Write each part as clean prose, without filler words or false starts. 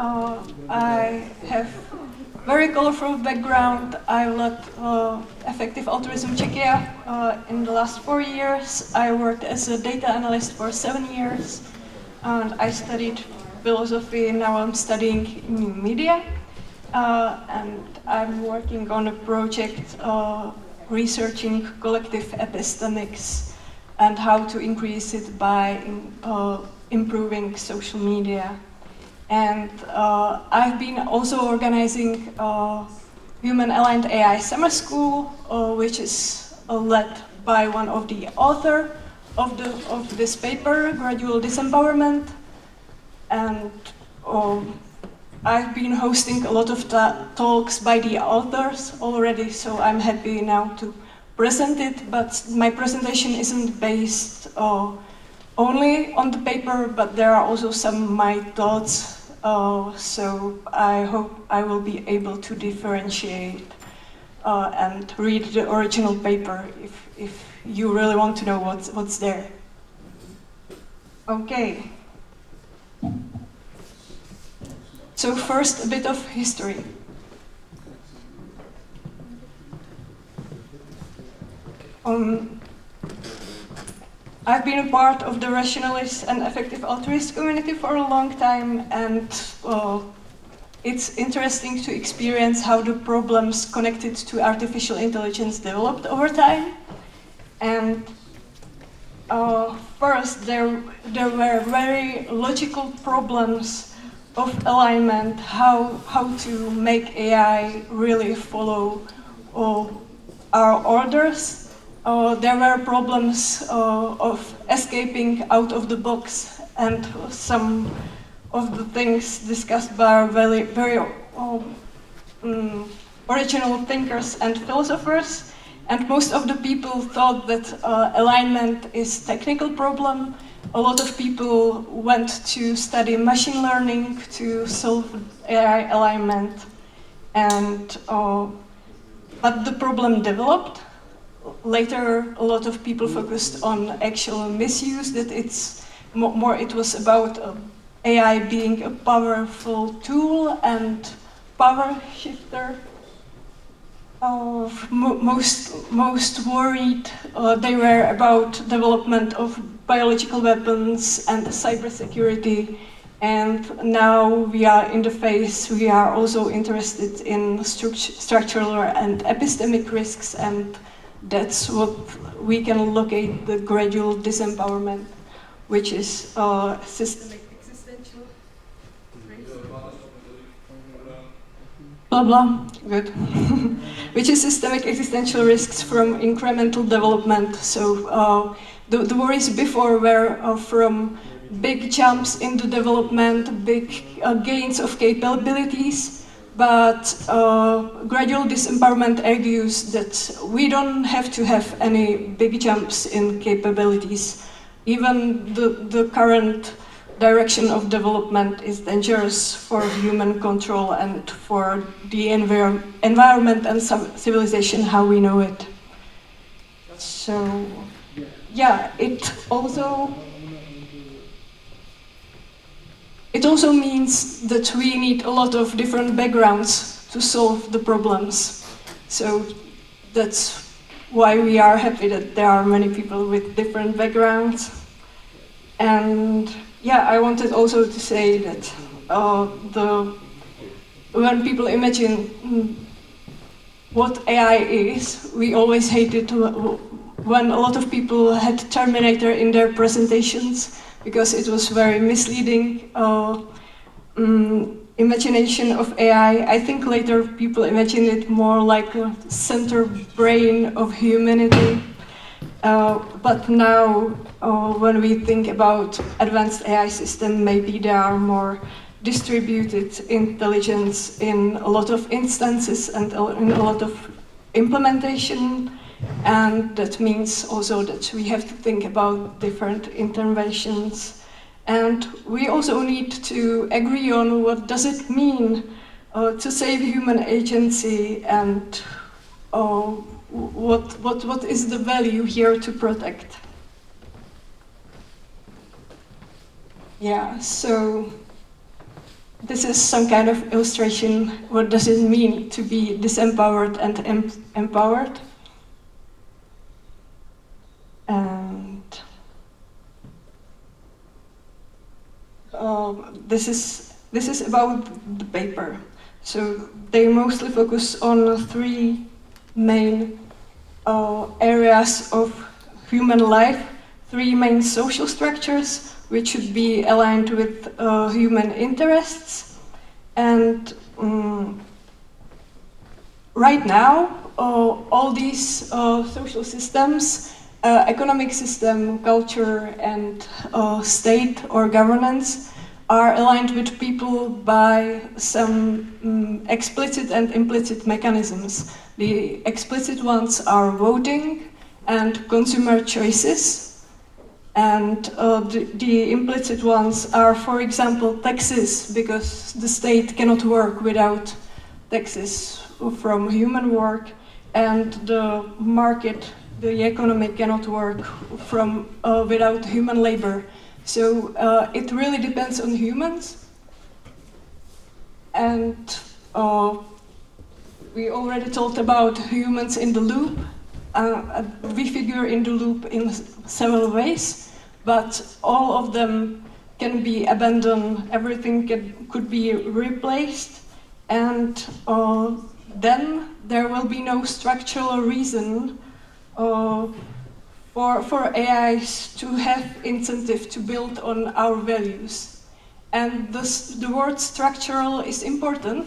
I have very colorful background. I led effective altruism Czechia in the last 4 years. I worked as a data analyst for 7 years, and I studied philosophy. Now I'm studying new media, and I'm working on a project researching collective epistemics and how to increase it by improving social media. And I've been also organizing Human-Aligned AI Summer School, which is led by one of the authors of this paper, Gradual, Disempowerment. And I've been hosting a lot of talks by the authors already, so I'm happy now to present it. But my presentation isn't based only on the paper, but there are also some my thoughts. So I hope I will be able to differentiate and read the original paper if you really want to know what's there. Okay. So first, a bit of history. I've been a part of the rationalist and effective altruist community for a long time, and it's interesting to experience how the problems connected to artificial intelligence developed over time. And first, there were very logical problems of alignment, how to make AI really follow our orders. There were problems of escaping out of the box, and some of the things discussed by very original thinkers and philosophers. And most of the people thought that alignment is a technical problem. A lot of people went to study machine learning to solve AI alignment, and but the problem developed. Later, a lot of people focused on actual misuse, that it was about AI being a powerful tool and power shifter. Most worried they were about development of biological weapons and cybersecurity. And now we are in the phase, we are also interested in structural and epistemic risks, and that's what we can locate the gradual disempowerment, which is systemic existential blah blah, good, which is systemic existential risks from incremental development. So the worries before were from big jumps into development, big gains of capabilities. But gradual disempowerment argues that we don't have to have any big jumps in capabilities. Even the current direction of development is dangerous for human control and for the environment and civilization how we know it. So, yeah, it also means that we need a lot of different backgrounds to solve the problems. So that's why we are happy that there are many people with different backgrounds. And yeah, I wanted also to say that when people imagine what AI is, we always hated when a lot of people had Terminator in their presentations, because it was very misleading imagination of AI. I think later people imagine it more like a center brain of humanity. But now, when we think about advanced AI system, maybe there are more distributed intelligence in a lot of instances and in a lot of implementation. And that means also that we have to think about different interventions. And we also need to agree on what does it mean to save human agency, and what is the value here to protect. Yeah, so this is some kind of illustration. What does it mean to be disempowered and empowered? And this is about the paper. So they mostly focus on three main areas of human life, three main social structures, which should be aligned with human interests. And right now, all these social systems, economic system, culture, and state or governance are aligned with people by some explicit and implicit mechanisms. The explicit ones are voting and consumer choices. And the implicit ones are, for example, taxes, because the state cannot work without taxes from human work, and the market, the economy cannot work from without human labor. So it really depends on humans. And we already talked about humans in the loop. We figure in the loop in several ways, but all of them can be abandoned, everything could be replaced, and then there will be no structural reason for AIs to have incentive to build on our values. And the word structural is important,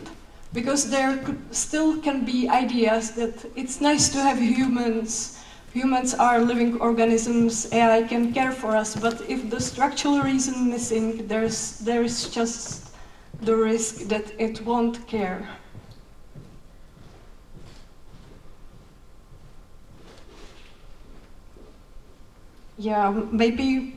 because there still can be ideas that it's nice to have humans. Humans are living organisms, AI can care for us, but if the structural reason missing, there is just the risk that it won't care. Yeah, maybe.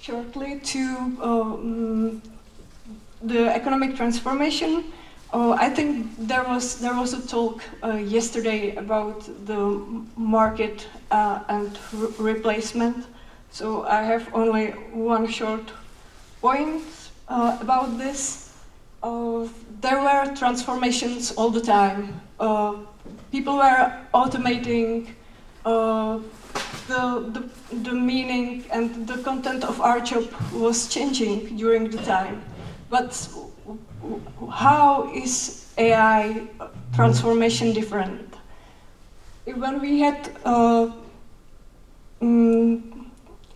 Shortly to the economic transformation. I think there was a talk yesterday about the market and replacement. So I have only one short point about this. There were transformations all the time. People were automating. The meaning and the content of our job was changing during the time. But how is AI transformation different? When we had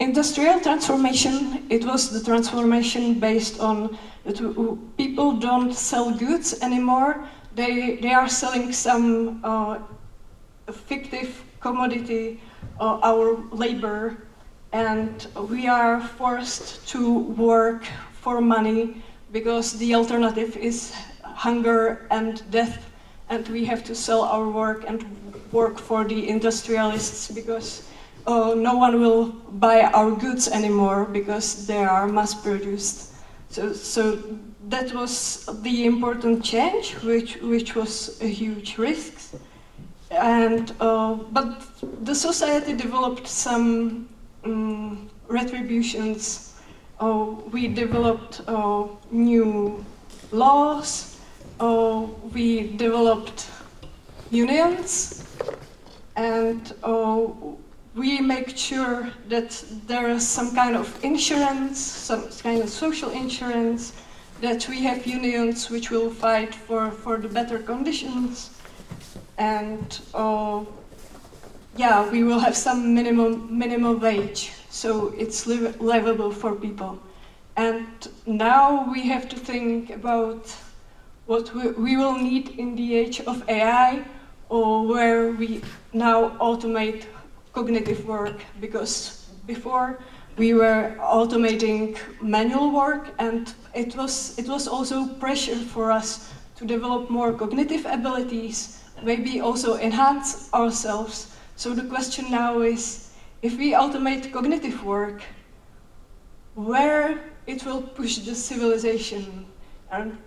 industrial transformation, it was the transformation based on that people don't sell goods anymore. They are selling some fictive commodity, our labor, and we are forced to work for money because the alternative is hunger and death, and we have to sell our work and work for the industrialists because no one will buy our goods anymore because they are mass produced. So that was the important change, which was a huge risk. And but the society developed some retributions. We developed new laws. We developed unions, and we make sure that there is some kind of insurance, some kind of social insurance, that we have unions which will fight for the better conditions. And yeah, we will have some minimum wage, so it's livable for people. And now we have to think about what we will need in the age of AI, or where we now automate cognitive work, because before we were automating manual work, and it was also pressure for us to develop more cognitive abilities, maybe also enhance ourselves. So the question now is, if we automate cognitive work, where it will push the civilization? And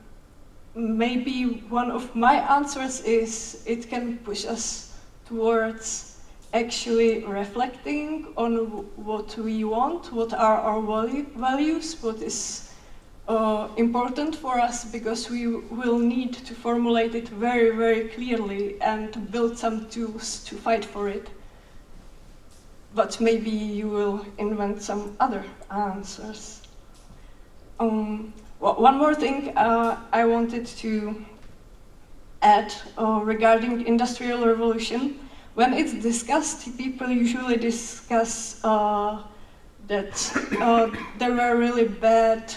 maybe one of my answers is it can push us towards actually reflecting on what we want, what are our values, what is important for us, because we will need to formulate it very, very clearly and to build some tools to fight for it. But maybe you will invent some other answers. One more thing I wanted to add regarding Industrial Revolution. When it's discussed, people usually discuss that there were really bad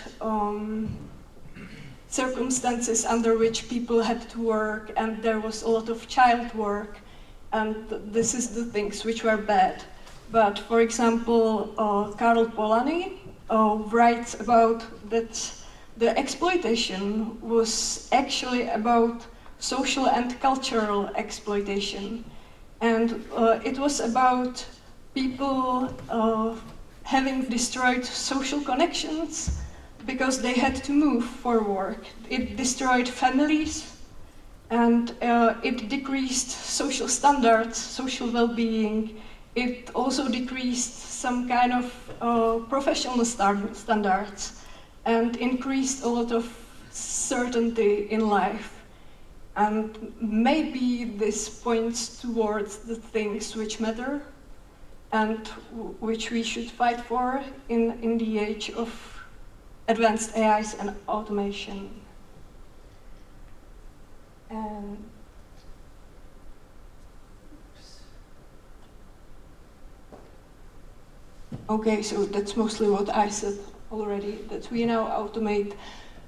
circumstances under which people had to work, and there was a lot of child work, and this is the things which were bad. But for example, Karl Polanyi writes about that the exploitation was actually about social and cultural exploitation. And it was about people having destroyed social connections because they had to move for work. It destroyed families, and it decreased social standards, social well-being. It also decreased some kind of professional standards and increased a lot of certainty in life. And maybe this points towards the things which matter and which we should fight for in the age of advanced AIs and automation. And okay, so that's mostly what I said already, that we now automate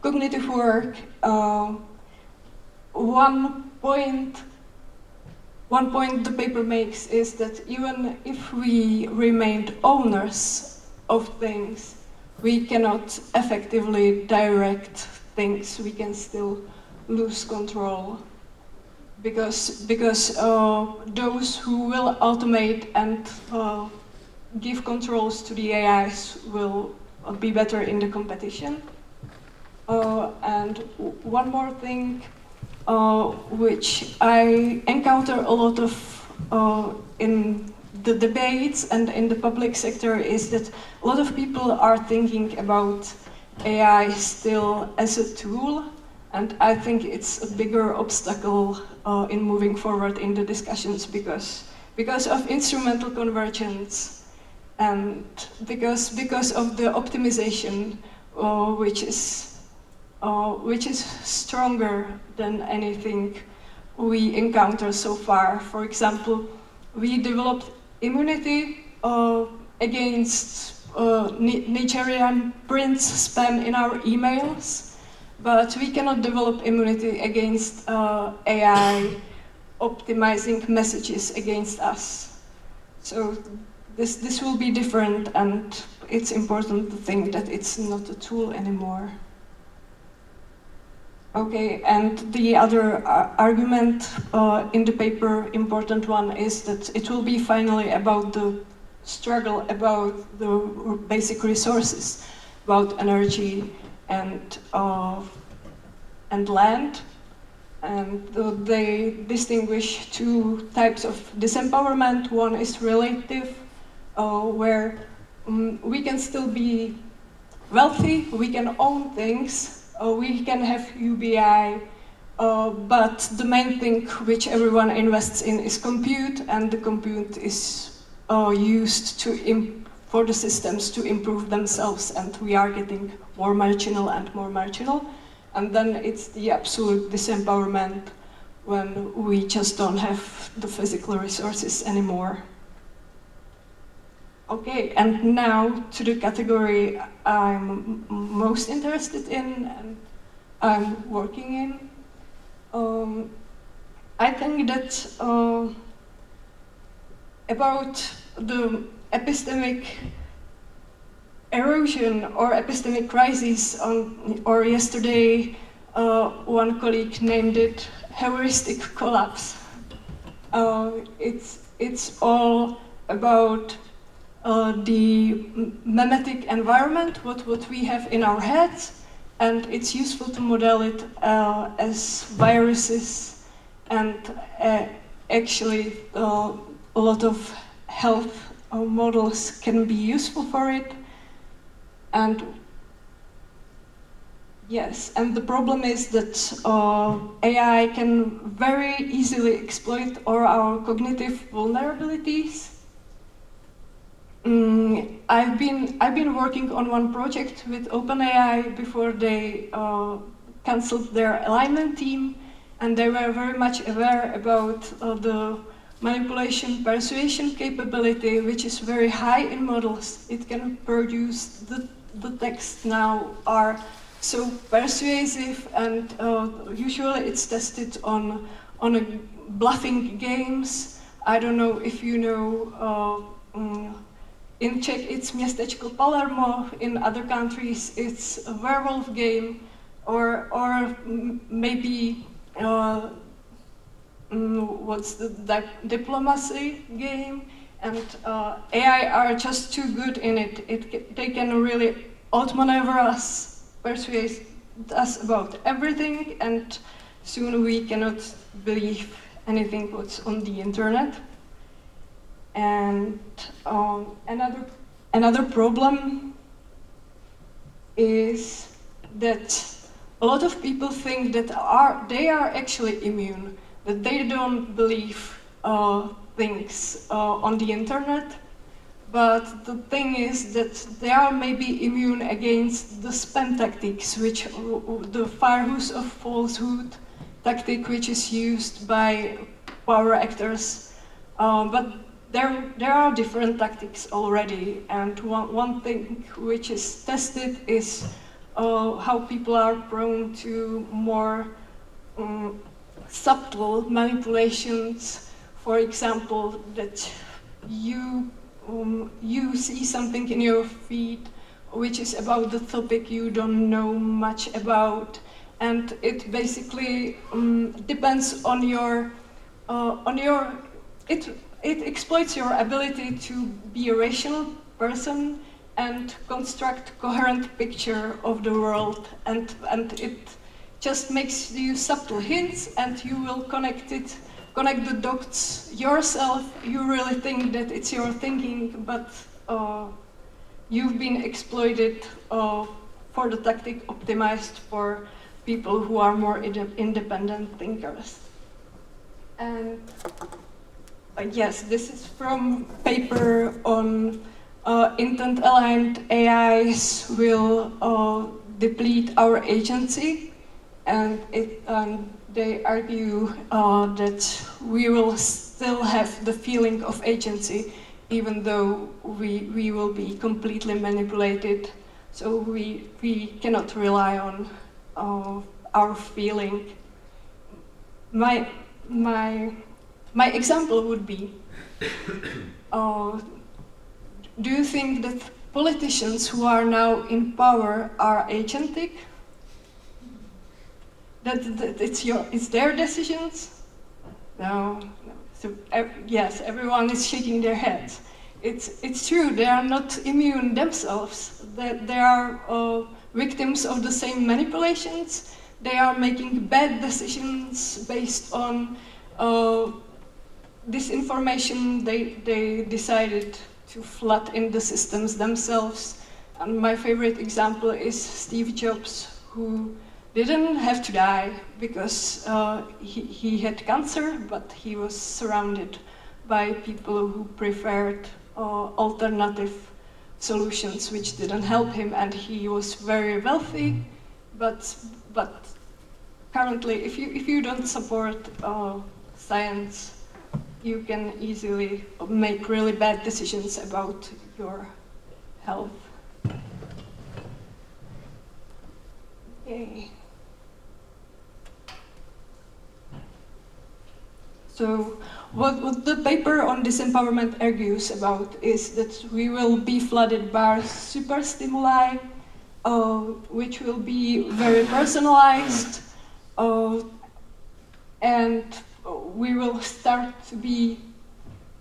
cognitive work. One point the paper makes is that even if we remained owners of things, we cannot effectively direct things. We can still lose control because those who will automate and give controls to the AIs will be better in the competition. And one more thing, which I encounter a lot of in the debates and in the public sector, is that a lot of people are thinking about AI still as a tool, and I think it's a bigger obstacle in moving forward in the discussions because of instrumental convergence and because of the optimization, which is stronger than anything we encounter so far. For example, we developed immunity against Nigerian prince spam in our emails, but we cannot develop immunity against AI optimizing messages against us. So this will be different, and it's important to think that it's not a tool anymore. Okay, and the other argument in the paper, important one, is that it will be finally about the struggle about the basic resources, about energy and land. And they distinguish two types of disempowerment. One is relative, where we can still be wealthy, we can own things, we can have UBI, but the main thing which everyone invests in is compute, and the compute is used for the systems to improve themselves, and we are getting more marginal and more marginal. And then it's the absolute disempowerment when we just don't have the physical resources anymore. Okay, and now to the category I'm most interested in and I'm working in. I think that about the epistemic erosion or epistemic crisis, or yesterday one colleague named it heuristic collapse. It's all about the memetic environment, what we have in our heads, and it's useful to model it as viruses, and actually a a lot of health models can be useful for it. And yes, and the problem is that AI can very easily exploit all our cognitive vulnerabilities. I've been working on one project with OpenAI before they cancelled their alignment team, and they were very much aware about the manipulation persuasion capability, which is very high in models. It can produce the texts now are so persuasive, and usually it's tested on a bluffing games. I don't know if you know. In Czech, it's Městečko Palermo. In other countries, it's a werewolf game, or maybe what's the diplomacy game. And AI are just too good in it. They can really outmaneuver us, persuade us about everything, and soon we cannot believe anything what's on the internet. And another problem is that a lot of people think that they are actually immune, that they don't believe things on the internet. But the thing is that they are maybe immune against the spam tactics, which the firehose of falsehood tactic, which is used by power actors. But there are different tactics already, and one thing which is tested is how people are prone to more subtle manipulations. For example, that you see something in your feed which is about the topic you don't know much about, and it basically depends on your it exploits your ability to be a rational person and construct coherent picture of the world, and it just makes you subtle hints, and you will connect the dots yourself. You really think that it's your thinking, but you've been exploited for the tactic optimized for people who are more independent thinkers. And yes, this is from paper on intent-aligned AIs will deplete our agency, and they argue that we will still have the feeling of agency, even though we will be completely manipulated. So we cannot rely on our feeling. My example would be, do you think that politicians who are now in power are agentic? That it's their decisions? No. So, yes, everyone is shaking their heads. It's true, they are not immune themselves. They are victims of the same manipulations. They are making bad decisions based on disinformation they decided to flood in the systems themselves. And my favorite example is Steve Jobs, who didn't have to die because he had cancer, but he was surrounded by people who preferred alternative solutions which didn't help him, and he was very wealthy. But currently, if you don't support science, you can easily make really bad decisions about your health. Okay. So what the paper on disempowerment argues about is that we will be flooded by super stimuli, which will be very personalized, and we will start to be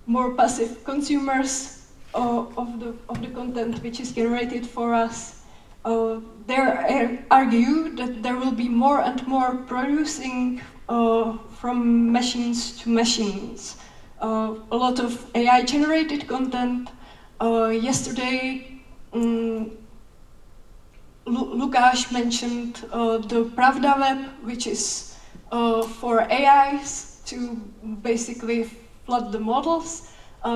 more passive consumers of the content which is generated for us. They argue that there will be more and more producing from machines to machines. a lot of AI-generated content. Yesterday, Lukáš mentioned the Pravda Web, which is for AIs to basically flood the models.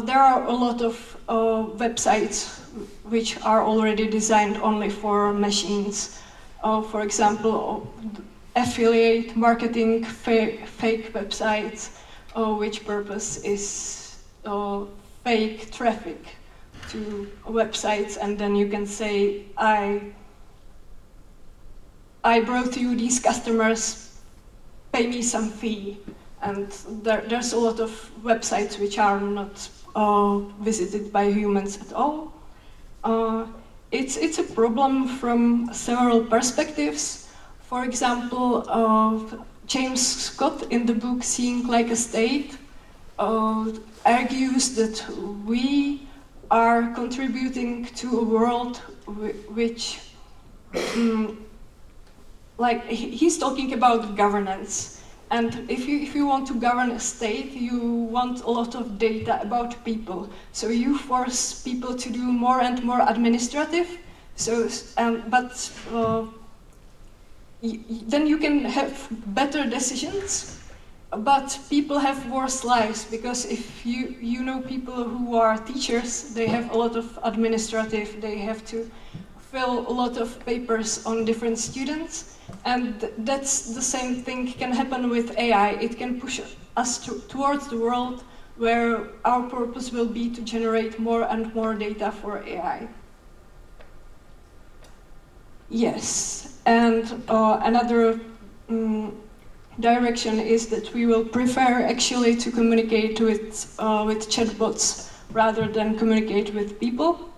There are a lot of websites which are already designed only for machines. For example, affiliate marketing fake websites, which purpose is fake traffic to websites, and then you can say, I brought you these customers, pay me some fee. And there's a lot of websites which are not visited by humans at all. It's a problem from several perspectives. For example, James Scott in the book Seeing Like a State argues that we are contributing to a world which, like, he's talking about governance. And if you want to govern a state, you want a lot of data about people. So you force people to do more and more administrative. So, then you can have better decisions. But people have worse lives, because if you know people who are teachers, they have a lot of administrative. They have to fill a lot of papers on different students. And that's the same thing can happen with AI. It can push us towards the world where our purpose will be to generate more and more data for AI. Yes, and another direction is that we will prefer actually to communicate with chatbots rather than communicate with people.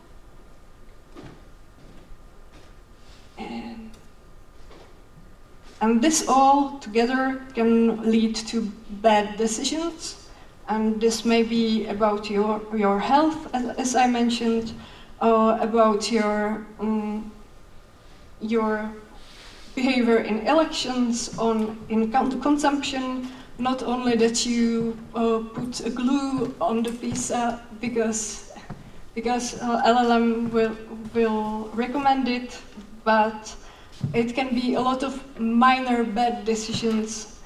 And this all together can lead to bad decisions. And this may be about your health, as I mentioned, about your behavior in elections, in consumption. Not only that you put a glue on the pizza because LLM will recommend it, but it can be a lot of minor bad decisions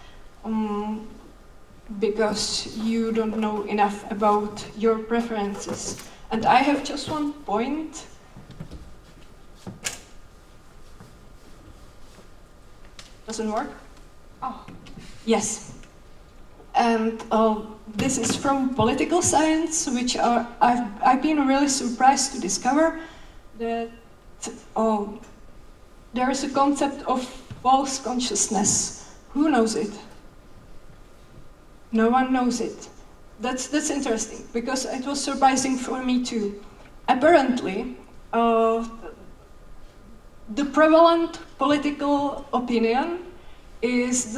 because you don't know enough about your preferences. And I have just one point. Doesn't work? Oh, yes. And this is from political science, which I've been really surprised to discover that there is a concept of false consciousness. Who knows it? No one knows it. That's interesting, because it was surprising for me too. Apparently, the prevalent political opinion is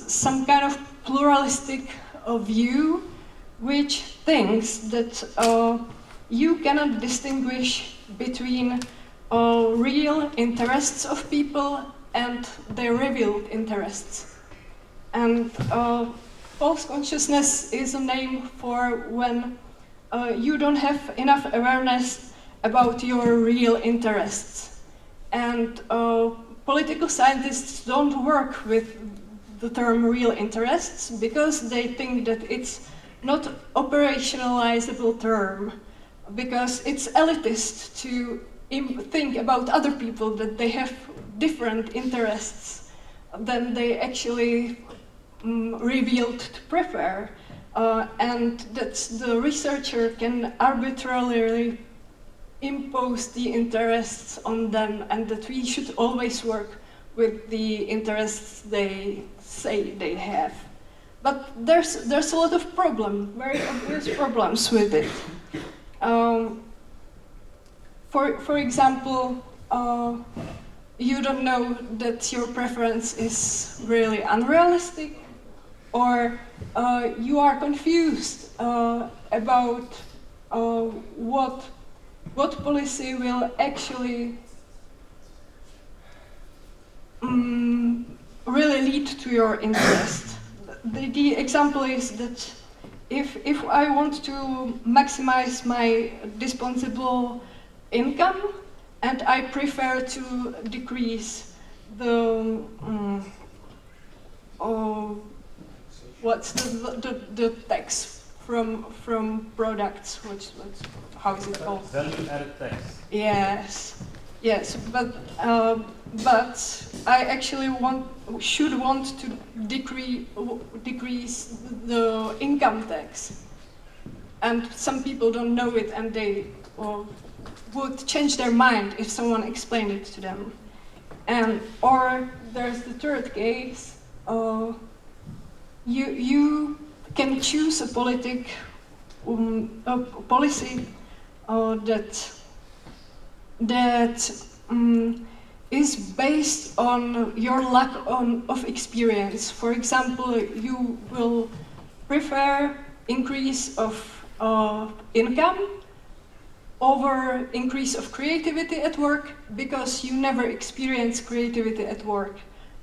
some kind of pluralistic view which thinks that you cannot distinguish between real interests of people and their revealed interests. And false consciousness is a name for when you don't have enough awareness about your real interests. And political scientists don't work with the term real interests because they think that it's not operationalizable term, because it's elitist to think about other people that they have different interests than they actually revealed to prefer, and that the researcher can arbitrarily impose the interests on them, and that we should always work with the interests they say they have. But there's a lot of very obvious problems with it. For example, you don't know that your preference is really unrealistic, or you are confused about what policy will actually really lead to your interest. The example is that if I want to maximize my disposable income, and I prefer to decrease the what's the tax from products, how is it called? Value added tax. Yes, but I actually should want to decrease the income tax, and some people don't know it, and they would change their mind if someone explained it to them. Or there's the third case. You can choose a policy that is based on your lack of experience. For example, you will prefer increase of income over increase of creativity at work because you never experienced creativity at work.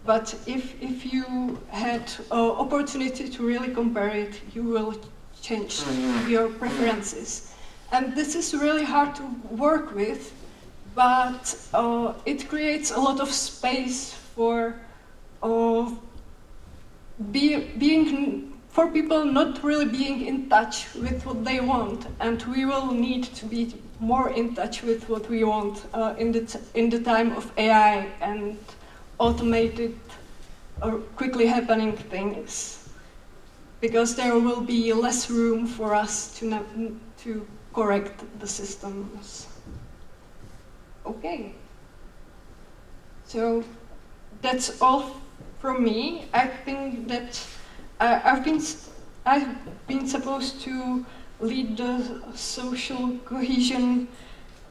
But if you had opportunity to really compare it, you will change your preferences. And this is really hard to work with, but it creates a lot of space for for people not really being in touch with what they want, and we will need to be more in touch with what we want in the time of AI and automated or quickly happening things, because there will be less room for us to correct the systems. Okay, so that's all from me. I think that I've been supposed to lead the social cohesion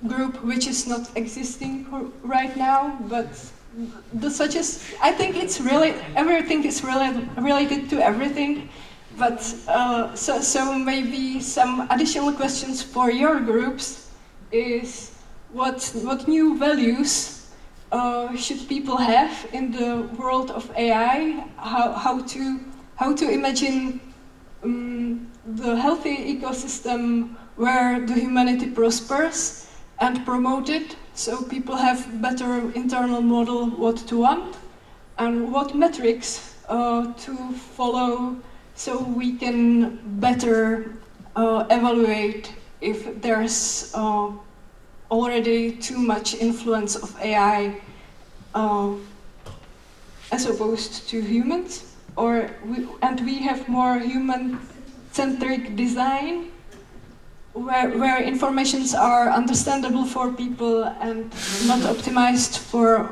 group, which is not existing right now, but I think it's really, everything is really related to everything, but so maybe some additional questions for your groups is what new values should people have in the world of AI? How to imagine the healthy ecosystem where the humanity prospers and promote it, so people have better internal model what to want, and what metrics to follow, so we can better evaluate if there's already too much influence of AI as opposed to humans, and we have more human-centric design, where informations are understandable for people and not optimized for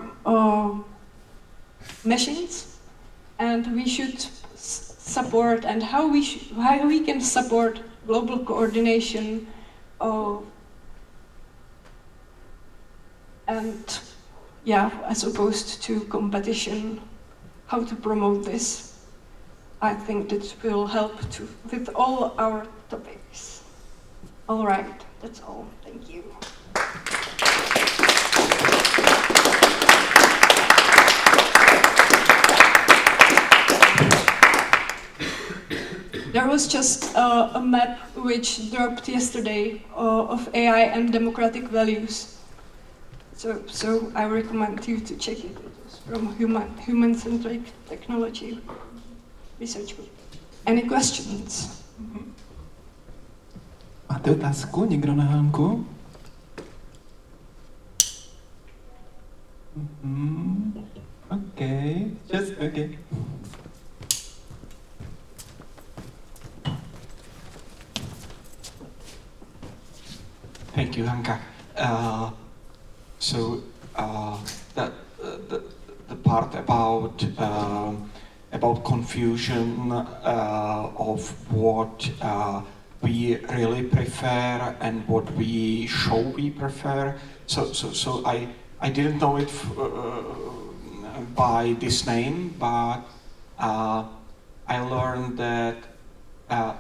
machines, and we should support, and how we can support global coordination and as opposed to competition, how to promote this. I think that will help with all our topics. All right, that's all. Thank you. There was just a map which dropped yesterday of AI and democratic values. So I recommend you to check it. It was from Human-Centric Technology Research Group. Any questions? Máte otázku? Někdo na Hanku? Okay, just okay. Thank you, Hanka. So the part about confusion of what we really prefer and what we show we prefer. So I didn't know it by this name, but I learned that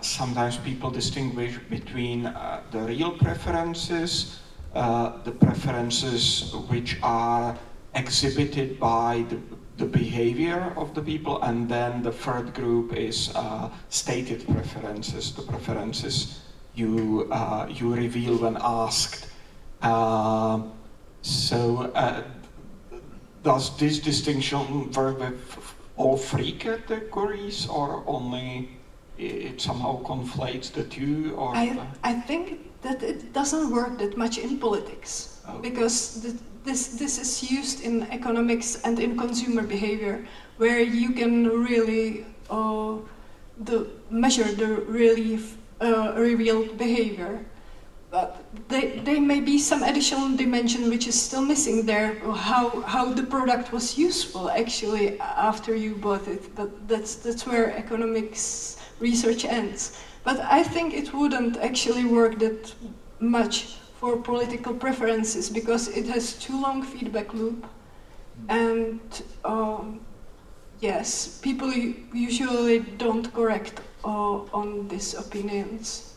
sometimes people distinguish between the real preferences, the preferences which are exhibited by the behavior of the people, and then the third group is stated preferences, the preferences you reveal when asked. Does this distinction work with all three categories, or only it somehow conflates the two? Or I think that it doesn't work that much in politics, because this is used in economics and in consumer behavior, where you can really measure the really revealed behavior. But there may be some additional dimension which is still missing there, how the product was useful actually after you bought it. But that's where economics research ends. But I think it wouldn't actually work that much for political preferences, because it has too long feedback loop, and yes, people usually don't correct on these opinions.